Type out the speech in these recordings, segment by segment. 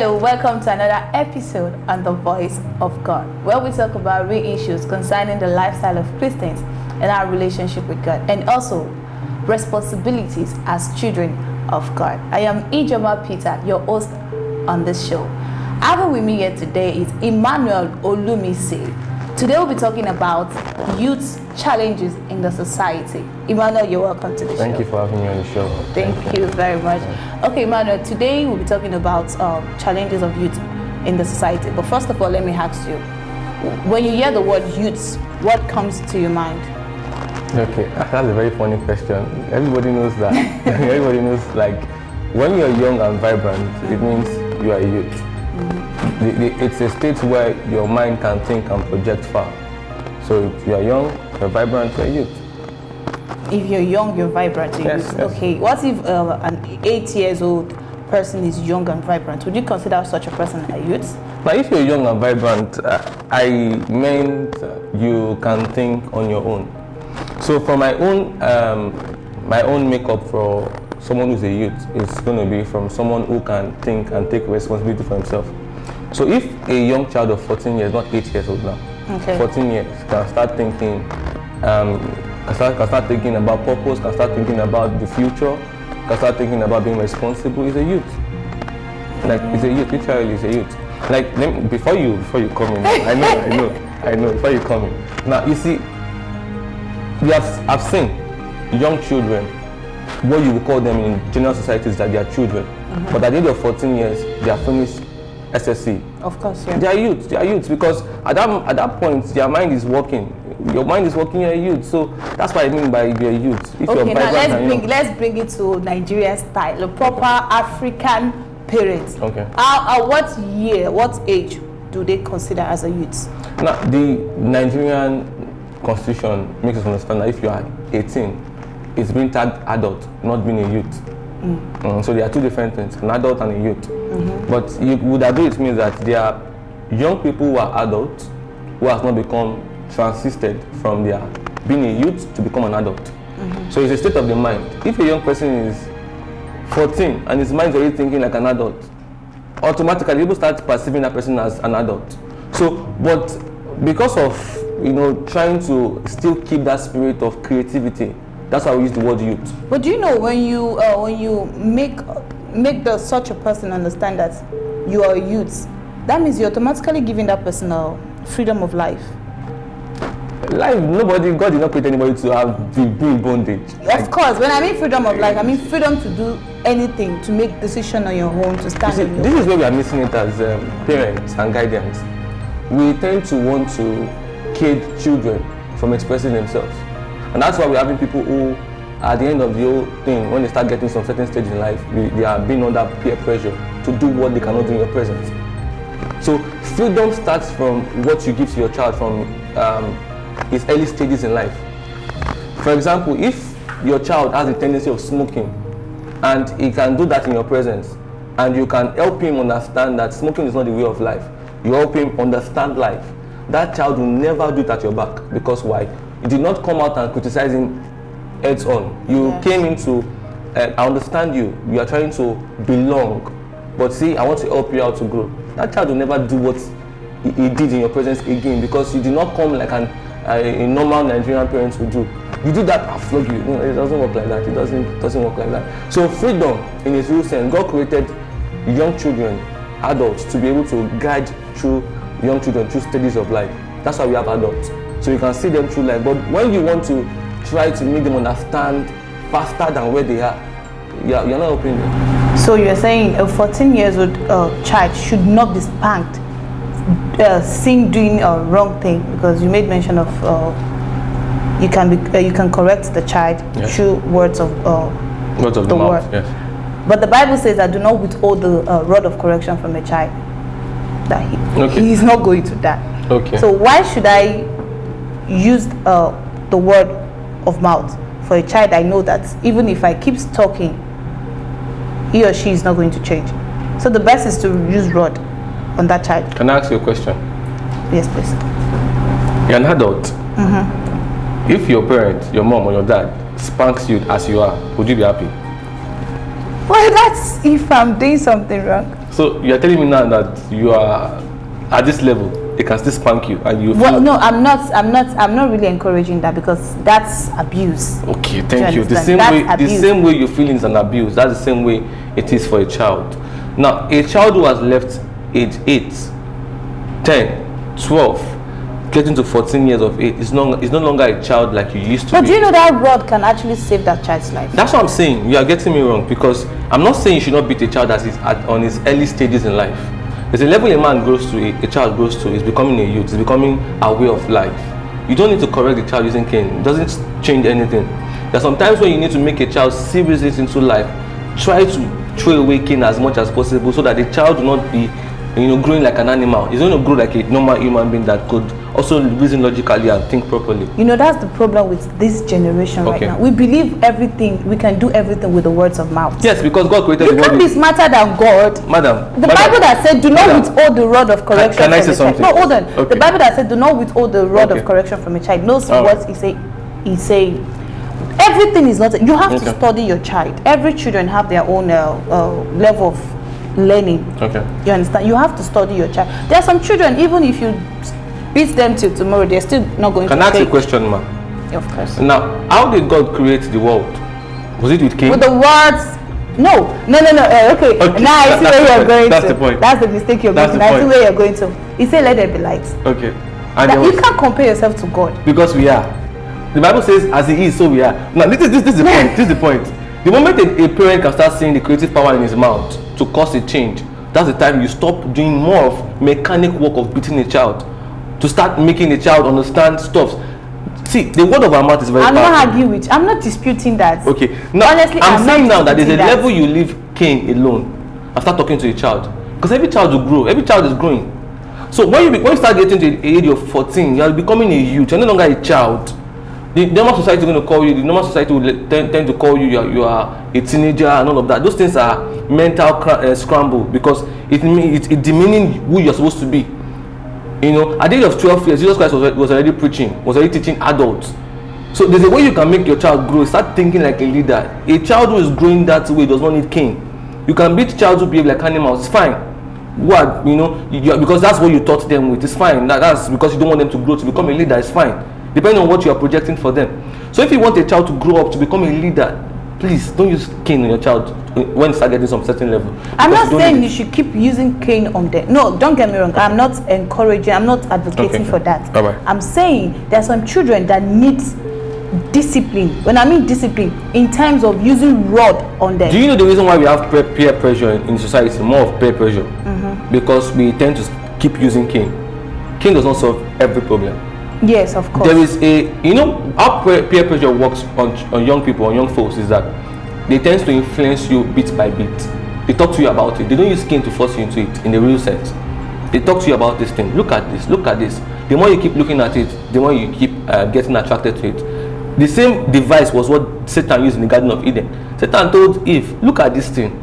Hello, welcome to another episode on The Voice of God, where we talk about real issues concerning the lifestyle of Christians and our relationship with God, and also responsibilities as children of God. I am Ijoma Peter, your host on this show. Having with me here today is Emmanuel Olumise. Today we'll be talking about youth challenges in the society. Emmanuel, you're welcome to the show. Thank you for having me on the show. Thank you very much. Okay, Emmanuel, today we'll be talking about challenges of youth in the society. But first of all, let me ask you, when you hear the word youth, what comes to your mind? Okay, that's a very funny question. Everybody knows that. Everybody knows, like, when you're young and vibrant, it means you are a youth. It's a state where your mind can think and project far. So if you're young, you're vibrant, you're a youth. If you're young, you're vibrant, you're Yes, youth. yes. Okay, what if an 8 years old person is young and vibrant? Would you consider such a person a youth? Now, if you're young and vibrant, I meant you can think on your own. So for my own makeup for someone who's a youth is going to be from someone who can think and take responsibility for himself. So if a young child of 14 years, not 8 years old now, Okay. 14 years, can start thinking, can start thinking about purpose, can start thinking about the future, can start thinking about being responsible, is a youth. Like, it's a youth, literally is a youth. Like, before you come in, I know, before you come in. Now, you see, I've seen young children, what you would call them in general societies that they are children, but at the age of 14 years, they are finished SSC. Of course, yeah. They are youth because at that point, their mind is working. Your mind is working, you're a youth. So that's what I mean by you're a youth. If Okay, you're now vibrant let's bring it to Nigerian style, a proper African parents. Okay. What year, what age do they consider as a youth? Now, the Nigerian constitution makes us understand that if you are 18, it's being tagged adult, not being a youth. So there are two different things, an adult and a youth. But you would agree with me that there are young people who are adults who have not become transisted from their being a youth to become an adult. So it's a state of the mind. If a young person is 14 and his mind is already thinking like an adult, automatically people start perceiving that person as an adult. So, but because of trying to still keep that spirit of creativity, that's why we use the word youth. But do you know when you make such a person understand that you are a youth, that means you're automatically giving that person a freedom of life. Life, God did not create anybody to be in bondage. Of course, when I mean freedom of life, I mean freedom to do anything, to make decision on your own, to stand on your This own. is where we are missing it as parents and guardians. We tend to want to cage children from expressing themselves. And that's why we're having people who, at the end of the whole thing, when they start getting some certain stage in life, they are being under peer pressure to do what they cannot do in your presence. So freedom starts from what you give to your child from his early stages in life. For example, if your child has a tendency of smoking and he can do that in your presence, and you can help him understand that smoking is not the way of life, you help him understand life, that child will never do it at your back. Because why? You did not come out and criticize him heads on. You came into, I understand you, you are trying to belong, but see, I want to help you out to grow. That child will never do what he did in your presence again, because you did not come like a normal Nigerian parent would do. You do that, I'll flog you. No, it doesn't work like that. It doesn't work like that. So freedom, in its real sense, God created young children, adults, to be able to guide through young children through stages of life. That's why we have adults. So you can see them through life. But when you want to try to make them understand faster than where they are, you're not helping them. So you're saying a 14 years old child should not be spanked, seen doing a wrong thing, because you made mention of you can correct the child through words of the mouth. word. Yes. But the Bible says that do not withhold the rod of correction from a child. That he is not going to that. Okay. So why should I use the word of mouth for a child? I know that even if I keep talking, he or she is not going to change. So the best is to use rod on that child. Can I ask you a question? Yes, please. You're an adult. If your parent, your mom or your dad, spanks you as you are, would you be happy? Well, that's if I'm doing something wrong. So you are telling me now that you are at this level, they can still spank you, and you Well, feel... no, I'm not really encouraging that, because that's abuse. Okay, thank you. The understand? same way you feel is an abuse, that's the same way it is for a child. Now, a child who has left age 8, 10, 12, getting to 14 years of age is no longer a child like you used to But be. do you know that rod can actually save that child's life? That's what I'm saying. You are getting me wrong, because I'm not saying you should not beat a child that is on his early stages in life. There's a level a man grows to, a child grows to, is becoming a youth, is becoming a way of life. You don't need to correct the child using cane. It doesn't change anything. There are some times when you need to make a child seriously into life. Try to throw away cane as much as possible, so that the child will not be, growing like an animal. It's going to grow like a normal human being that could also reason logically and think properly. That's the problem with this generation right now. We believe everything, we can do everything with the words of mouth. Yes, because God created the world. You can't be smarter than God. Madam. The Bible that said, do not withhold the rod of correction Can I say from a child. something? No, hold on. Okay. The Bible that said, do not withhold the rod of correction from a child. Knows what he's saying. Everything is not, you have to study your child. Every children have their own level of learning. Okay. You understand? You have to study your child. There are some children, even if you beat them till tomorrow, they're still not going to Can I ask you a question, ma? Of course. Now, how did God create the world? Was it with Cain? With the words, no. Okay. Now I see where you're going That's to. the point. That's the mistake you're making. I see where you're going to. He said, let there be light. Okay. You can't compare yourself to God. Because we are. The Bible says, as he is, so we are. Now, this is the point. This is the point. The moment a parent can start seeing the creative power in his mouth to cause a change, that's the time you stop doing more of mechanic work of beating a child, to start making a child understand stuff. See, the word of our mouth is very powerful. I'm not arguing with you. I'm not disputing that. Okay. Now, honestly, I'm saying now that there's a level you leave Cain alone and start talking to a child. Because every child will grow. Every child is growing. So when you start getting to the age of 14, you are becoming a youth. You're no longer a child. The normal society is going to call you. The normal society will tend to call you. You are a teenager and all of that. Those things are mental scramble, because it's demeaning who you're supposed to be. At the age of 12 years, Jesus Christ was already preaching, was already teaching adults. So there's a way you can make your child grow. Start thinking like a leader. A child who is growing that way does not need cane. You can beat child who behave like animals. It's fine. What because that's what you taught them with. It's fine. That's because you don't want them to grow to become a leader. It's fine, depending on what you are projecting for them. So if you want a child to grow up to become a leader, please don't use cane on your child when you start getting some certain level. I'm not saying you should keep using cane on them. No, don't get me wrong. I'm not encouraging. I'm not advocating for that. Bye-bye. I'm saying there are some children that need discipline. When I mean discipline, in terms of using rod on them. Do you know the reason why we have peer pressure in society? More of peer pressure. Because we tend to keep using cane. Cane does not solve every problem. Yes, of course. There is how peer pressure works on young people, on young folks, is that they tend to influence you bit by bit. They talk to you about it. They don't use cane to force you into it in the real sense. They talk to you about this thing. Look at this. Look at this. The more you keep looking at it, the more you keep getting attracted to it. The same device was what Satan used in the Garden of Eden. Satan told Eve, look at this thing.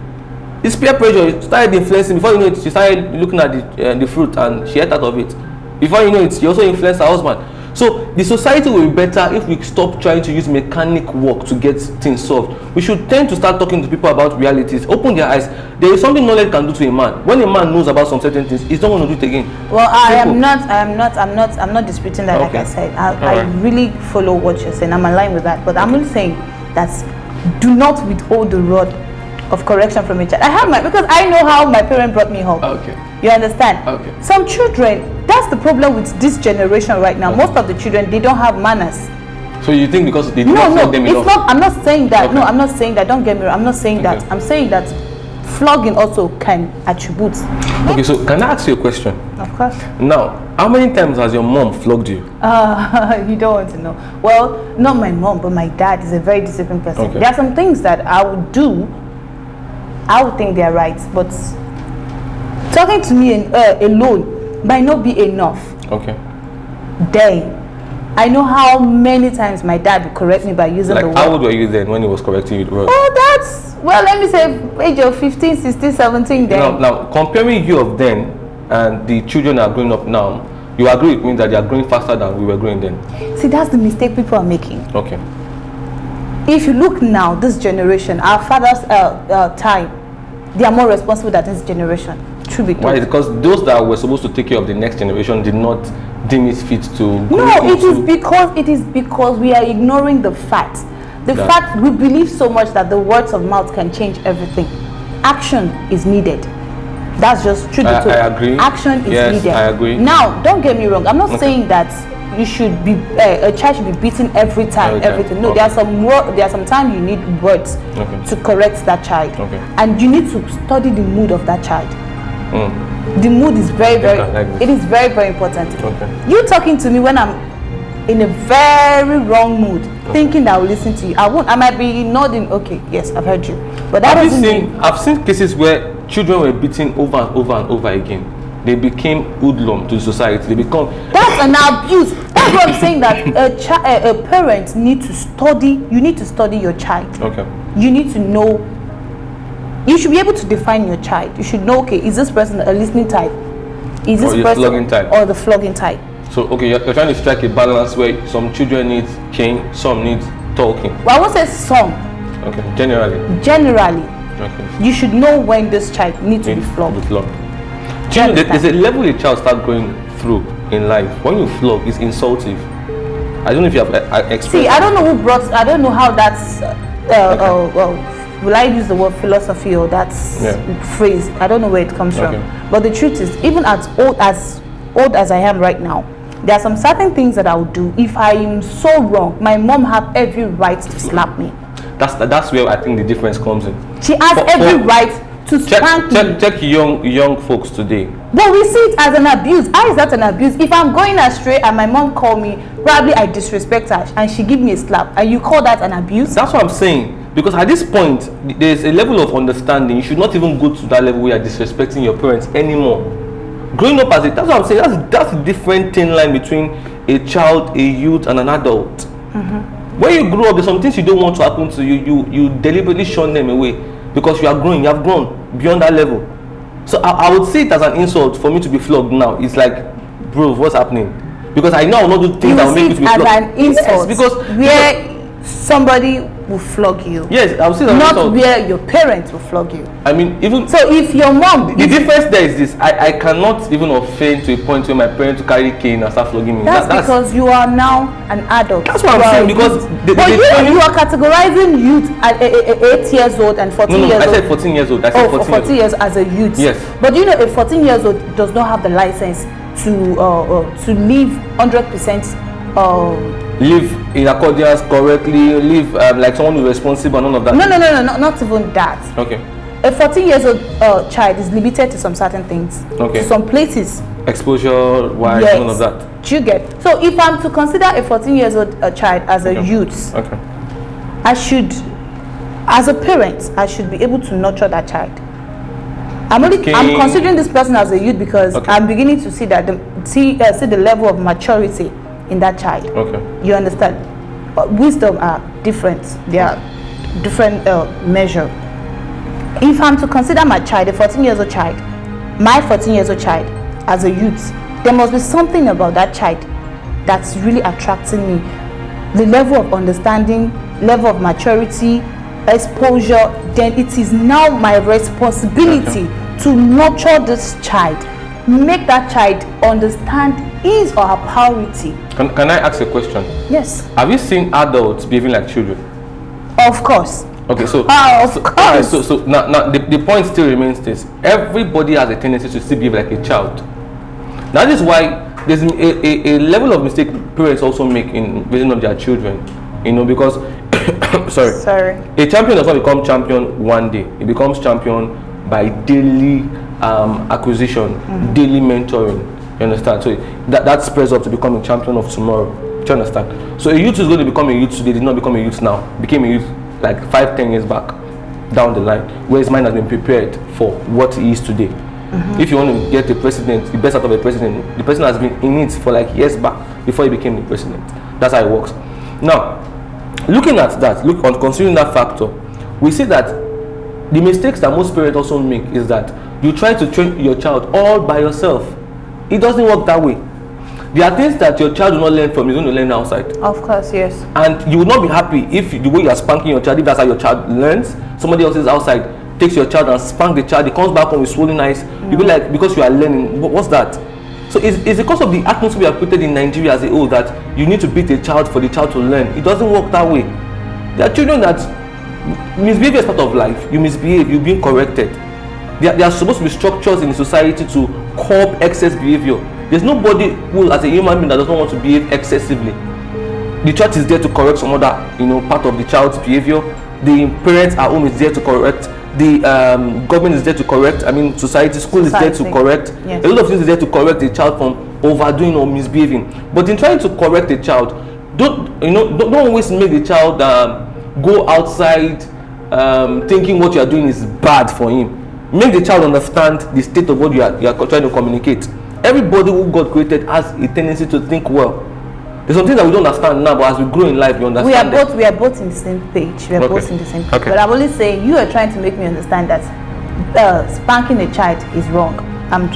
This peer pressure started influencing. Before you know it, she started looking at the fruit and she ate out of it. Before you know it, she also influenced her husband. So the society will be better if we stop trying to use mechanic work to get things solved. We should tend to start talking to people about realities. Open their eyes. There is something knowledge can do to a man. When a man knows about some certain things, he's not going to do it again. Well, I'm not disputing that. Okay. Like I said, I really follow what you're saying. I'm aligned with that. But I'm only saying that do not withhold the rod of correction from a child. Because I know how my parent brought me home. Okay. You understand? Okay. Some children, that's the problem with this generation right now. Most of the children, they don't have manners. So you think because they do not flog them enough? It's not. I'm not saying that. Okay. No, I'm not saying that. Don't get me wrong. I'm not saying that. I'm saying that flogging also can attribute. Okay, so can I ask you a question? Of course. Now, how many times has your mom flogged you? You don't want to know. Well, not my mom, but my dad is a very disciplined person. Okay. There are some things that I would do. I would think they are right, but talking to me alone might not be enough. Okay. I know how many times my dad would correct me by using the word. How old were you then when he was correcting you with the word? Let me say age of 15, 16, 17 then. Now, comparing you of then and the children that are growing up now, you agree with me that they are growing faster than we were growing then? See, that's the mistake people are making. Okay. If you look now, this generation, our father's time, they are more responsible than this generation. True be told. Why? Because those that were supposed to take care of the next generation did not deem it fit to. No, it is because we are ignoring the fact. The fact we believe so much that the words of mouth can change everything. Action is needed. That's just true. I agree. Action is needed. I agree. Now, don't get me wrong. I'm not saying that you should be a child should be beaten every time. Everything. No, there are some time you need words to correct that child, and you need to study the mood of that child. The mood is very it is very, very important. You talking to me when I'm in a very wrong mood, thinking that I will listen to you, I might be nodding, okay, yes, I've heard you, but that doesn't mean. I've seen cases where children were beaten over and over and over again. They became hoodlum to society. They become. That's an abuse. That's what I'm saying, that a parent need to study. You need to study your child. You need to know. You should be able to define your child. You should know, okay, is this person a listening type? Is this person flogging type? Or the flogging type? So, okay, you're trying to strike a balance where some children need cane, some need talking. Well, I won't say some. Okay, generally. Generally. Okay. You should know when this child needs to be flogged. There's a level a child starts going through in life. When you flog, it's insultive. I don't know if you have experienced. See, I don't know I don't know how that's. Will I use the word philosophy or that phrase? I don't know where it comes from. But the truth is, even as old as I am right now, there are some certain things that I would do. If I am so wrong, my mom have every right to slap me. That's where I think the difference comes in. She has every right to spank me. Check young folks today. But we see it as an abuse. How is that an abuse? If I'm going astray and my mom call me, probably I disrespect her and she give me a slap, and you call that an abuse? That's what I'm saying. Because at this point, there's a level of understanding. You should not even go to that level where you're disrespecting your parents anymore. Growing up that's what I'm saying. That's a different thin line between a child, a youth, and an adult. When you grow up, there's some things you don't want to happen to you. You deliberately shun them away because you are growing. You have grown beyond that level. So I would say it as an insult for me to be flogged now. It's like, bro, what's happening? Because I know I will not do things that will make you to be flogged. As an insult, because somebody will flog you. Yes, I will say that. Not where your parents will flog you. I mean, even so, if your mom. The difference there is this: I cannot even offend to a point where my parents will carry cane and start flogging me. That's because you are now an adult. That's what I'm saying. Because you are categorizing youth at 8 years old and 14 years old. I said 14 years old. I said 14 years as a youth. Yes. But you know, a 14 years old does not have the license to live 100%. Live in accordance correctly, live like someone who's responsible and all of that. No, not even that. Okay. A 14 years old child is limited to some certain things. Okay. To some places. Exposure wise, yes. None of that. Do you get? So if I'm to consider a 14 years old child as a youth, I should, as a parent, I should be able to nurture that child. I'm considering this person as a youth because I'm beginning to see that see the level of maturity in that child. You understand? Wisdom are different. They are different measure. If I'm to consider my child, a 14 years old child, my 14 years old child as a youth, there must be something about that child that's really attracting me. The level of understanding, level of maturity, exposure, then it is now my responsibility to nurture this child, make that child understand his or her priority. Can I ask a question? Yes. Have you seen adults behaving like children? Of course. Okay, so of course. So now the point still remains this: everybody has a tendency to still behave like a child. That is why there's a level of mistake parents also make in raising up their children. You know, because sorry, a champion does not become champion one day. It becomes champion by daily acquisition, daily mentoring. You understand? So that spreads up to become a champion of tomorrow. Do you understand? So a youth is going to become a youth today, did not become a youth now. Became a youth like 5-10 years back down the line, where his mind has been prepared for what he is today. If you want to get the president, the best out of a president, the person has been in it for like years back before he became the president. That's how it works. Now, looking at that, considering that factor, we see that the mistakes that most parents also make is that you try to train your child all by yourself. It doesn't work that way. There are things that your child will not learn from, you're going to learn outside. Of course, yes. And you will not be happy if the way you are spanking your child, if that's how your child learns, somebody else is outside takes your child and spank the child, he comes back home with swollen eyes, you'll be like, because you are learning, what's that? So it's because of the atmosphere we have created in Nigeria as a whole that you need to beat a child for the child to learn. It doesn't work that way. There are children that misbehavior is part of life. You misbehave, you're being corrected. There are supposed to be structures in the society to curb excess behavior. There's nobody who, as a human being, that does not want to behave excessively. The church is there to correct some other, part of the child's behavior. The parents at home is there to correct. The government is there to correct. Society, school is there to correct. Yes. A lot of things is there to correct the child from overdoing or misbehaving. But in trying to correct the child, don't always make the child go outside thinking what you are doing is bad for him. Make the child understand the state of what you are trying to communicate. Everybody who God created has a tendency to think well. There's some things that we don't understand now, but as we grow in life, we understand. We are both in the same page. We are both in the same page. Okay. But I'm only saying you are trying to make me understand that spanking a child is wrong. I'm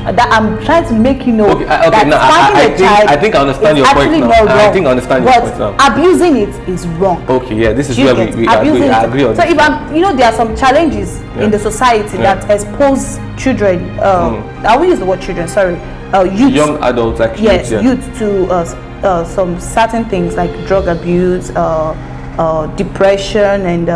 trying to make you know that spanking a child I think I understand your point now. I think I understand your point now. But abusing it is wrong. Okay, yeah, this is where we agree on. So if there are some challenges in the society that expose children. I will use the word children. Sorry, youth. Young adults, actually. Yes, youth to some certain things like drug abuse, depression, and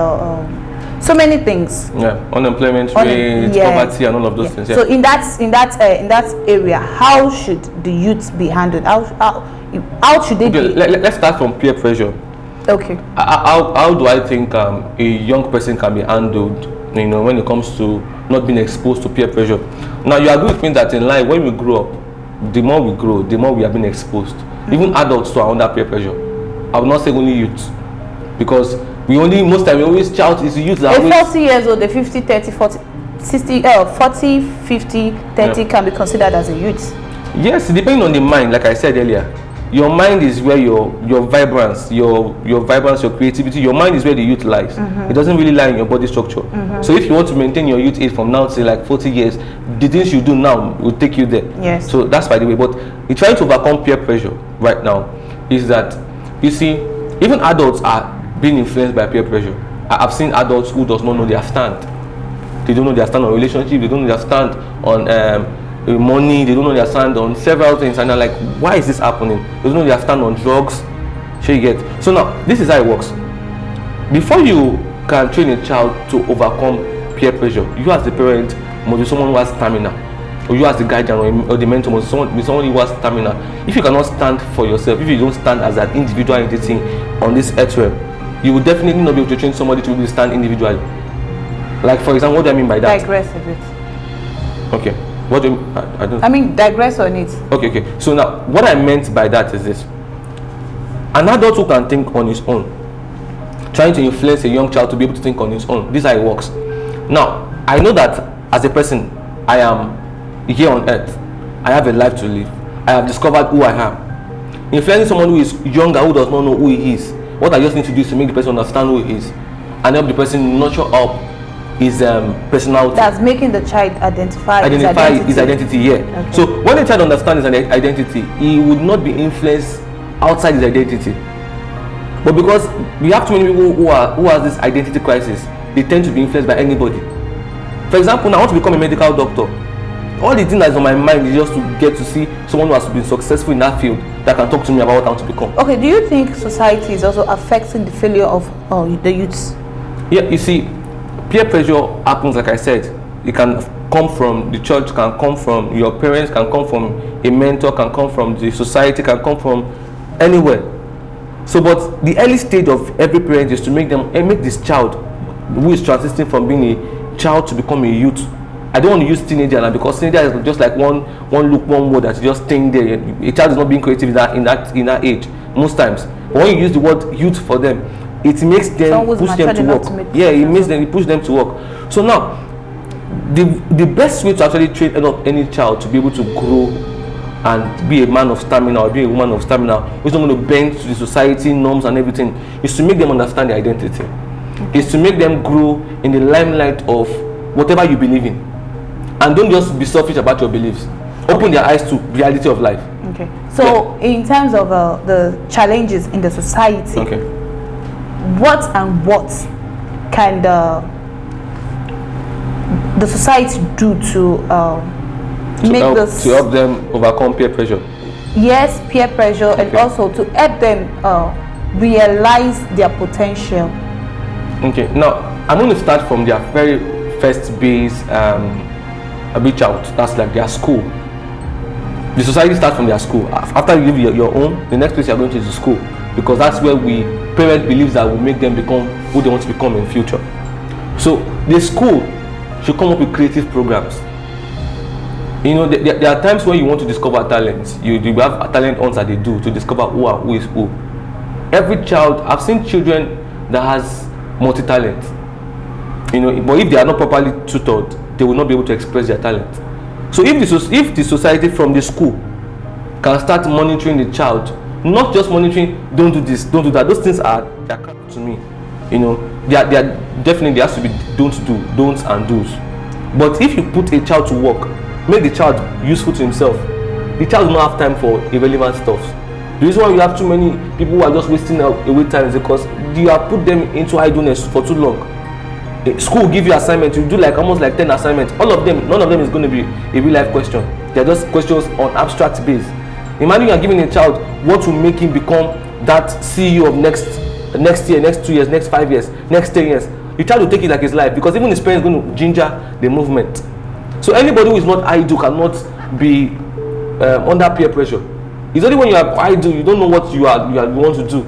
so many things. Yeah, unemployment rate, poverty, and all of those things. Yeah. So in that area, how should the youth be handled? How should they be? Let's start from peer pressure. Okay. How do I think a young person can be handled? When it comes to not being exposed to peer pressure. Now, you agree with me that in life, when we grow up, the more we grow, the more we are being exposed. Even adults too are under peer pressure. I would not say only youth, because most time we always shout is the youth that always 40 years old, the 50, 30, 40, 60, 40, 50, 30 can be considered as a youth. Yes, depending on the mind, like I said earlier. Your mind is where your vibrance, your creativity, your mind is where the youth lies. It doesn't really lie in your body structure. So if you want to maintain your youth age from now to like 40 years, the things you do now will take you there. Yes. So that's by the way. But in trying to overcome peer pressure right now is that, you see, even adults are being influenced by peer pressure. I've seen adults who does not know their stand. They don't know their stand on relationship. They don't know their stand on money. They don't know their stand on several things, and they're like, why is this happening? They don't know their stand on drugs. Sure, you get. So now this is how it works. Before you can train a child to overcome peer pressure, you as the parent must be someone who has stamina, or you as the guardian or the mentor must be someone who has stamina. If you cannot stand for yourself, if you don't stand as an individual entity on this earth realm, you will definitely not be able to train somebody to be able to stand individually. Like, for example, what do I mean by that? Digress a bit. Okay. What do you I mean, digress on it. Okay. So now, what I meant by that is this. An adult who can think on his own, trying to influence a young child to be able to think on his own. This is how it works. Now, I know that as a person, I am here on earth. I have a life to live. I have discovered who I am. Influencing someone who is younger, who does not know who he is, what I just need to do is to make the person understand who he is and help the person nurture up his personality. That's making the child identify his identity. Yeah. Okay. So when the child understands his identity, he would not be influenced outside his identity. But because we have too many people who has this identity crisis, they tend to be influenced by anybody. For example, now I want to become a medical doctor. All the thing that's on my mind is just to get to see someone who has been successful in that field that can talk to me about what I want to become. Okay, do you think society is also affecting the failure of the youths? Yeah, you see, peer pressure happens, like I said. It can come from the church, can come from your parents, can come from a mentor, can come from the society, can come from anywhere. So, but the early stage of every parent is to make this child who is transitioning from being a child to become a youth. I don't want to use teenager now, because teenager is just like one word that's just staying there. A child is not being creative in that age most times. But when you use the word youth for them, it makes them push them to work. Yeah, it push them to work. So now, the best way to actually train any child to be able to grow and be a man of stamina or be a woman of stamina, who's not going to bend to the society norms and everything, is to make them understand their identity. Is to make them grow in the limelight of whatever you believe in. And don't just be selfish about your beliefs. Open their eyes to reality of life. Okay. So in terms of the challenges in the society, what can the the society do to help them overcome peer pressure? Yes, peer pressure, and also to help them realize their potential. Okay, now I'm going to start from their very first base reach out. That's like their school. The society starts from their school. After you leave your own, the next place you're going to is the school, because that's where parents believe that will make them become who they want to become in future. So the school should come up with creative programs. You know, there are times when you want to discover talents. You have a talent hunts that they do to discover who is who. Every child, I've seen children that has multi-talent. You know, but if they are not properly tutored, they will not be able to express their talent. So if the society from the school can start monitoring the child, not just monitoring, don't do this, don't do that. Those things are to me. You know, they are definitely, there has to be don'ts and do's. But if you put a child to work, make the child useful to himself, the child will not have time for irrelevant stuff. The reason why you have too many people who are just wasting away time is because you have put them into idleness for too long. School will give you assignments, you do almost 10 assignments. All of them, none of them is going to be a real life question. They're just questions on abstract base. Imagine you are giving a child what will make him become that CEO of next year, next 2 years, next 5 years, next 10 years. The child will take it like his life, because even his parents are going to ginger the movement. So anybody who is not idle cannot be under peer pressure. It's only when you are idle, you don't know what you want to do,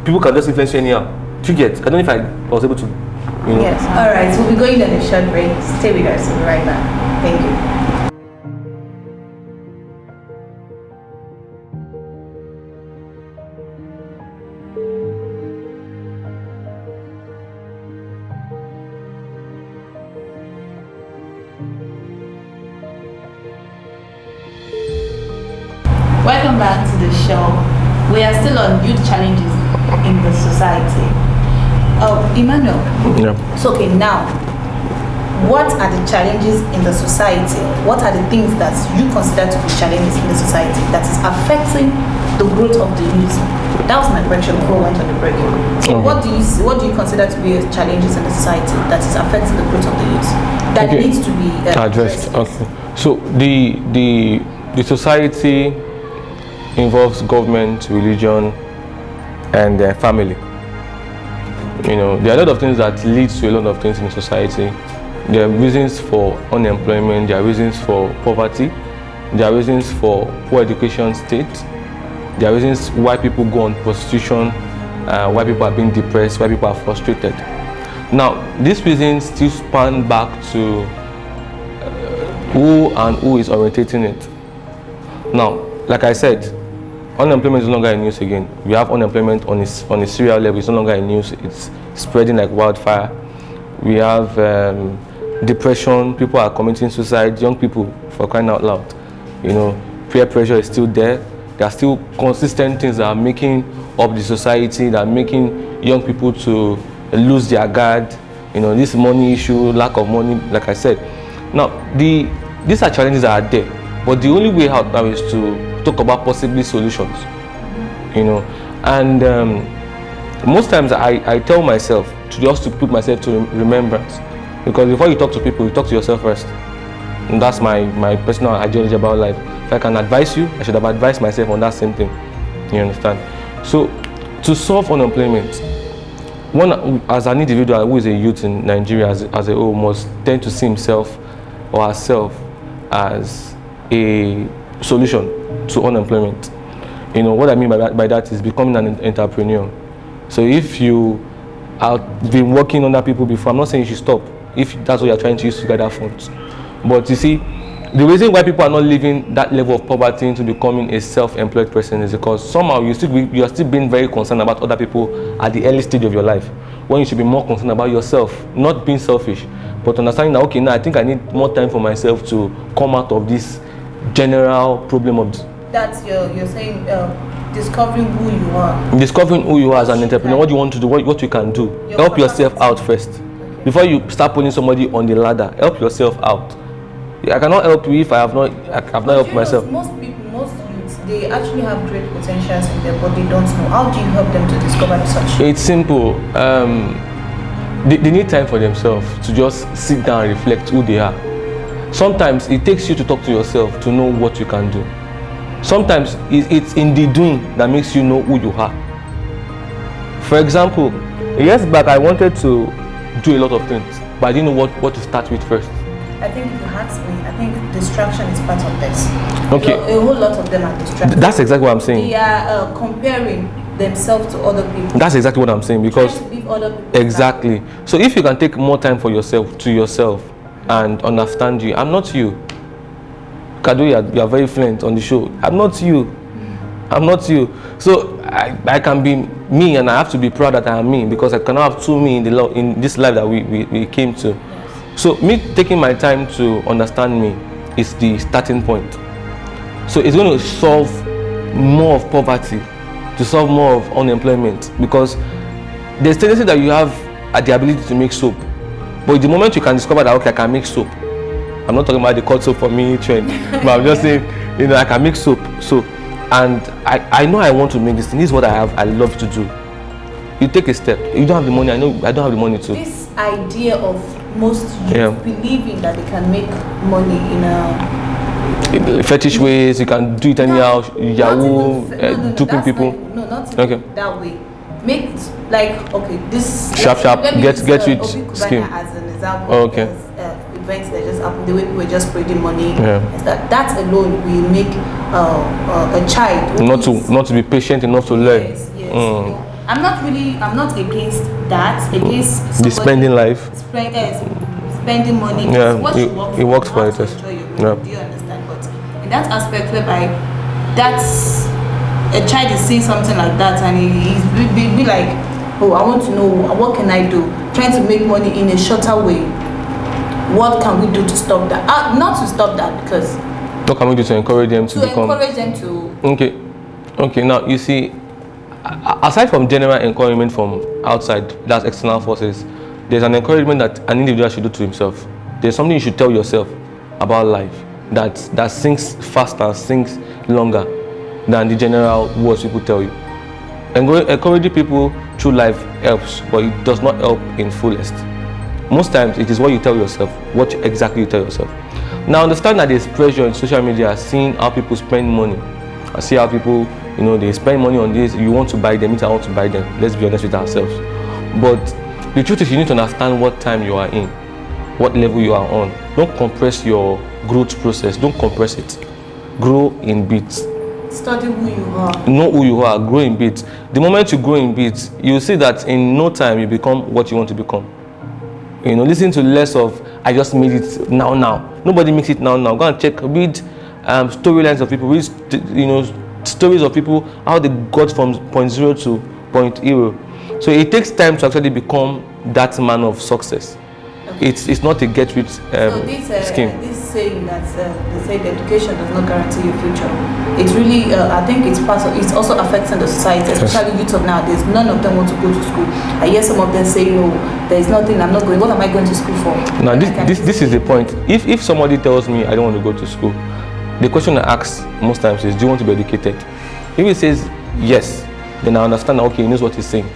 people can just influence you anyhow. Do you get? I don't know if I was able to. Yes. All right. So we'll be going on a short break. Stay with us. We'll be right back. Thank you. Welcome back to the show. We are still on youth challenges in the society. Emmanuel. Yeah. So okay, now, what are the challenges in the society? What are the things that you consider to be challenges in the society that is affecting the growth of the youth? That was my question before we went on the break. So what do you consider to be challenges in the society that is affecting the growth of the youth that needs to be addressed? Okay. So the society involves government, religion, and family. You know, there are a lot of things that leads to a lot of things in the society. There are reasons for unemployment, there are reasons for poverty, there are reasons for poor education state, there are reasons why people go on prostitution, why people are being depressed, why people are frustrated. Now, these reasons still span back to who is orientating it. Now, like I said, unemployment is no longer in news again. We have unemployment on a serial level. It's no longer in news. It's spreading like wildfire. We have depression. People are committing suicide. Young people, for crying out loud. You know, peer pressure is still there. There are still consistent things that are making up the society, that are making young people to lose their guard. You know, this money issue, lack of money, like I said. Now, these are challenges that are there. But the only way out now is to talk about possibly solutions, you know. And most times I tell myself to put myself to remembrance, because before you talk to people, you talk to yourself first. And that's my personal ideology about life. If I can advise you, I should have advised myself on that same thing. You understand? So to solve unemployment, one, as an individual who is a youth in Nigeria as a whole, must tend to see himself or herself as a solution to unemployment. You know what I mean by that is becoming an entrepreneur. So if you have been working under people before, I'm not saying you should stop if that's what you're trying to use to gather funds. But you see, the reason why people are not leaving that level of poverty into becoming a self-employed person is because somehow you are still being very concerned about other people at the early stage of your life, when you should be more concerned about yourself, not being selfish, but understanding that, okay, now I think I need more time for myself to come out of this general problem of that's you're saying discovering who you are. Discovering who you are as an entrepreneur, what you want to do, what you can do. Help yourself out first. Okay. Before you start putting somebody on the ladder, help yourself out. I cannot help you if I've not helped myself. Most youths, they actually have great potentials in them, but they don't know. How do you help them to discover such? It's simple. They need time for themselves to just sit down and reflect who they are. Sometimes it takes you to talk to yourself to know what you can do. Sometimes it's in the doing that makes you know who you are. For example, years back I wanted to do a lot of things, but I didn't know what to start with first. I think if you ask me, I think distraction is part of this. Okay. So a whole lot of them are distracted. That's exactly what I'm saying. They are comparing themselves to other people. That's exactly what I'm saying, because Trying to beat other people. exactly. So if you can take more time for yourself, to yourself, and understand you, I'm not you. Kadu, you are very fluent on the show. I'm not you. I'm not you. So I can be me, and I have to be proud that I am me, because I cannot have two me in this life that we came to. Yes. So me taking my time to understand me is the starting point. So it's going to solve more of poverty, to solve more of unemployment, because there's tendency that you have the ability to make soap, but the moment you can discover that, okay, I can make soap. I'm not talking about the cut soap for me trend, but I'm just saying, I can make soap. So, and I know I want to make this thing. This is what I love to do. You take a step. You don't have the money. I know I don't have the money to. This idea of most youth believing that they can make money in fetish ways, you can do it anyhow, Yahoo, duping people. Not okay. That way. Make it like, okay, this sharp, get rich scheme. As an example, okay. Events that just happen, the way people are just spreading money. Yeah. That alone will make a child not to be patient enough to learn. Yes. I'm not against that. Against the spending life. Spending money. Yeah, What it works for it. Do you understand? But in that aspect whereby that's a child is saying something like that, and he's be like, oh, I want to know what can I do? Trying to make money in a shorter way. What can we do to stop that? Not to stop that, because what can we do to encourage them to become? Encourage them to. Okay. Now you see, aside from general encouragement from outside, that's external forces, there's an encouragement that an individual should do to himself. There's something you should tell yourself about life that sinks faster, sinks longer than the general words people tell you. Encouraging people through life helps, but it does not help in fullest. Most times it is what you tell yourself, what exactly you tell yourself. Now understand that there's pressure in social media, seeing how people spend money. I see how people, they spend money on this. You want to buy them, I want to buy them. Let's be honest with ourselves. But the truth is, you need to understand what time you are in, what level you are on. Don't compress your growth process. Don't compress it. Grow in bits. Study who you are. Know who you are. Grow in bits. The moment you grow in bits, you see that in no time you become what you want to become. Listen to less of I just made it now. Nobody makes it now. Go and check, read storylines of people, read stories of people, how they got from point zero to point hero. So it takes time to actually become that man of success. Okay. It's not a get rich scheme. This saying that they say that education does not guarantee your future. It's really, I think it's also affecting the society, especially youth of nowadays. None of them want to go to school. I hear some of them say, there is nothing, I'm not going. What am I going to school for? Now this is the point. If somebody tells me I don't want to go to school, the question I ask most times is, do you want to be educated? If he says yes, then I understand, okay, he knows what he's saying.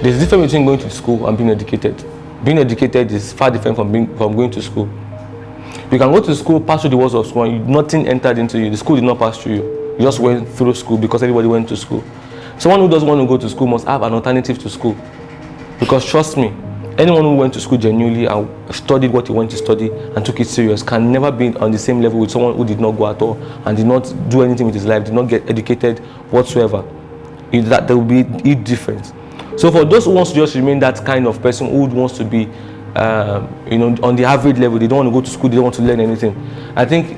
There's a difference between going to school and being educated. Being educated is far different from going to school. You can go to school, pass through the walls of school, and nothing entered into you. The school did not pass through you. You just went through school because everybody went to school. Someone who doesn't want to go to school must have an alternative to school. Because trust me, anyone who went to school genuinely and studied what he wanted to study and took it serious can never be on the same level with someone who did not go at all and did not do anything with his life, did not get educated whatsoever. There will be a difference. So for those who wants to just remain that kind of person who wants to be, on the average level, they don't want to go to school, they don't want to learn anything. I think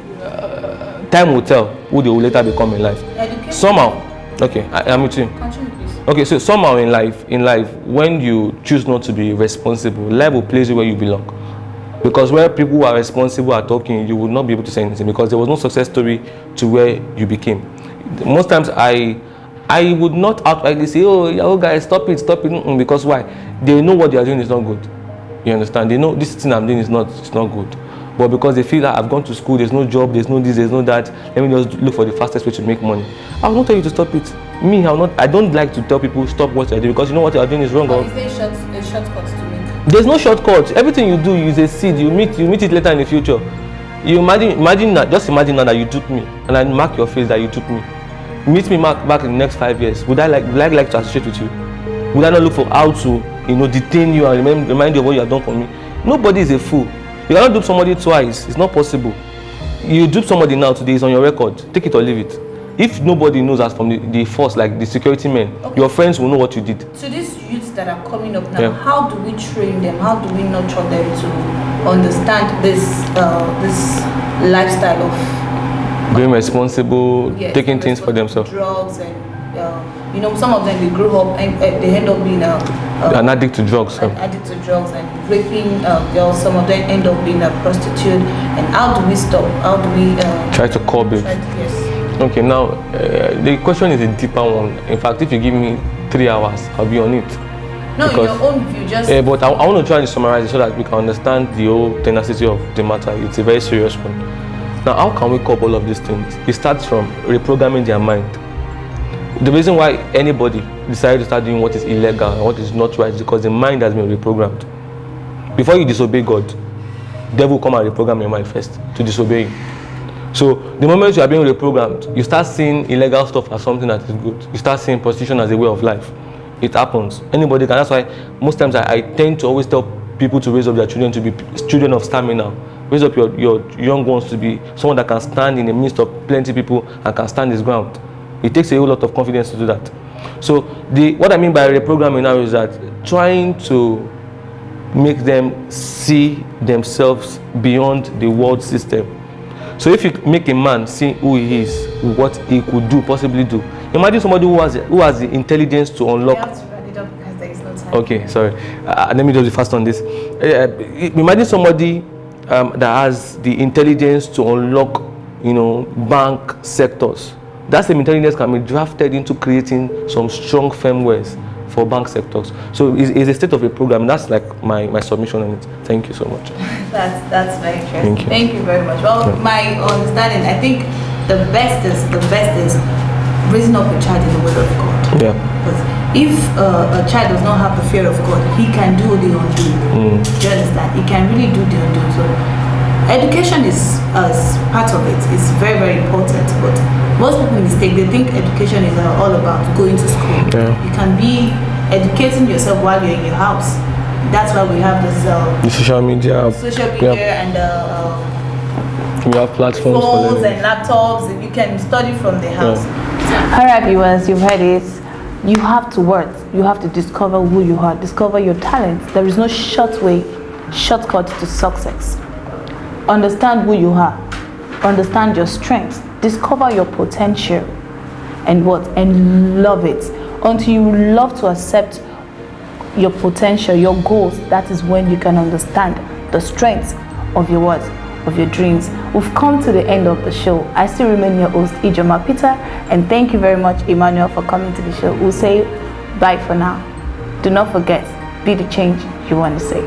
time will tell who they will later become in life. Education. Somehow, okay, I'm with you. Continue, please. Okay, so somehow in life, when you choose not to be responsible, life will place you where you belong. Because where people who are responsible are talking, you will not be able to say anything because there was no success story to where you became. Most times I would not outrightly say, oh guys, stop it, because why? They know what they are doing is not good. You understand? They know this thing I'm doing is not good. But because they feel that I've gone to school, there's no job, there's no this, there's no that, let me just look for the fastest way to make money. I will not tell you to stop it. I don't like to tell people stop what you're doing because you know what you're doing is wrong. Or is there a shortcut to make There's no shortcut. Everything you do is a seed. You meet it later in the future. You imagine that. Just imagine now that you took me, and I mark your face that you took me. Meet me back in the next 5 years. Would I like to associate with you? Would I not look for how to, detain you and remind you of what you have done for me? Nobody is a fool. You cannot dupe somebody twice. It's not possible. You dupe somebody now today, it's on your record. Take it or leave it. If nobody knows us from the force, like the security men, your friends will know what you did. So these youths that are coming up now, how do we train them? How do we nurture them to understand this lifestyle of being responsible, taking things for themselves? Drugs and some of them they grow up and they end up being an addict to drugs. Addict to drugs and raping girls. Some of them end up being a prostitute. And how do we stop? How do we try to curb it? Yes. Okay, now the question is a deeper one. In fact, if you give me 3 hours, I'll be on it. No, in your own view, just. But I want to try to summarize it so that we can understand the whole tenacity of the matter. It's a very serious one. Now, how can we curb all of these things? It starts from reprogramming their mind. The reason why anybody decided to start doing what is illegal and what is not right is because the mind has been reprogrammed. Before you disobey God, the devil will come and reprogram your mind first to disobey him. So the moment you are being reprogrammed, you start seeing illegal stuff as something that is good. You start seeing prostitution as a way of life. It happens. Anybody can. That's why most times I tend to always tell people to raise up their children to be children of stamina. Raise up your young ones to be someone that can stand in the midst of plenty people and can stand his ground. It takes a whole lot of confidence to do that. So what I mean by reprogramming now is that trying to make them see themselves beyond the world system. So if you make a man see who he is, what he could possibly do. Imagine somebody who has the intelligence to unlock. You have to write it up because there is no time. Okay, sorry. Let me just be fast on this. Imagine somebody that has the intelligence to unlock, bank sectors. That same intelligence can be drafted into creating some strong firmwares for bank sectors. So it's a state of a program. That's like my submission on it. Thank you so much. That's very interesting. Thank you very much. Well, my understanding, I think the best is raising up a child in the word of God. Yeah. Because if a child does not have the fear of God, he can do the undo. Do you understand? He can really do the undo. So education is part of it. It's very, very important. But most people mistake. They think education is all about going to school. Yeah. You can be educating yourself while you're in your house. That's why we have this the social media and we have platforms phones and laptops, and you can study from the house. All right, viewers, you've heard it. You have to work. You have to discover who you are, discover your talents. There is no shortcut to success. Understand who you are. Understand your strengths. Discover your potential and love it. Until you love to accept your potential, your goals, that is when you can understand the strengths of your words, of your dreams. We've come to the end of the show. I still remain your host, Ijoma Peter, and thank you very much, Emmanuel, for coming to the show. We'll say bye for now. Do not forget, be the change you want to see.